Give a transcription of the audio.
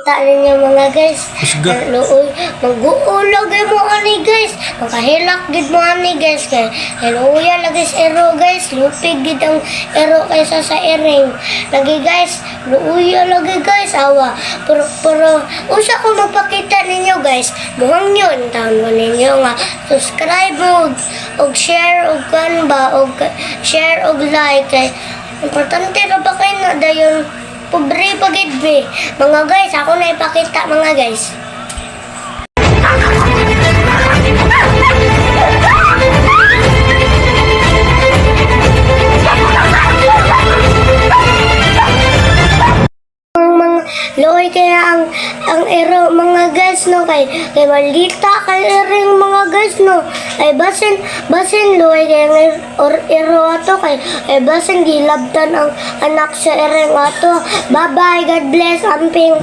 Tanin niyo mga guys. Isga. Looy, mag-uulog mo ani guys. Makahilak gid mo ani guys kay luya lagi sa ero guys. Lupig gid ang ero kaysa sa ering. Lagi guys, luya lagi guys awa. Pero usa ko magpakita ninyo guys. Muhang yun taon mo ninyo nga subscribe og share og kan ba og share og like kay importante ra ba kay na dayon pobre pagid be. Mga guys, ako na ipakita mga guys. Loy kaya ang ero mga guys no kay malita kay ering mga guys no ay basin loy kaya or ero ato kay basin gilabtan ang anak sa ering ato. Bye bye, God bless amping.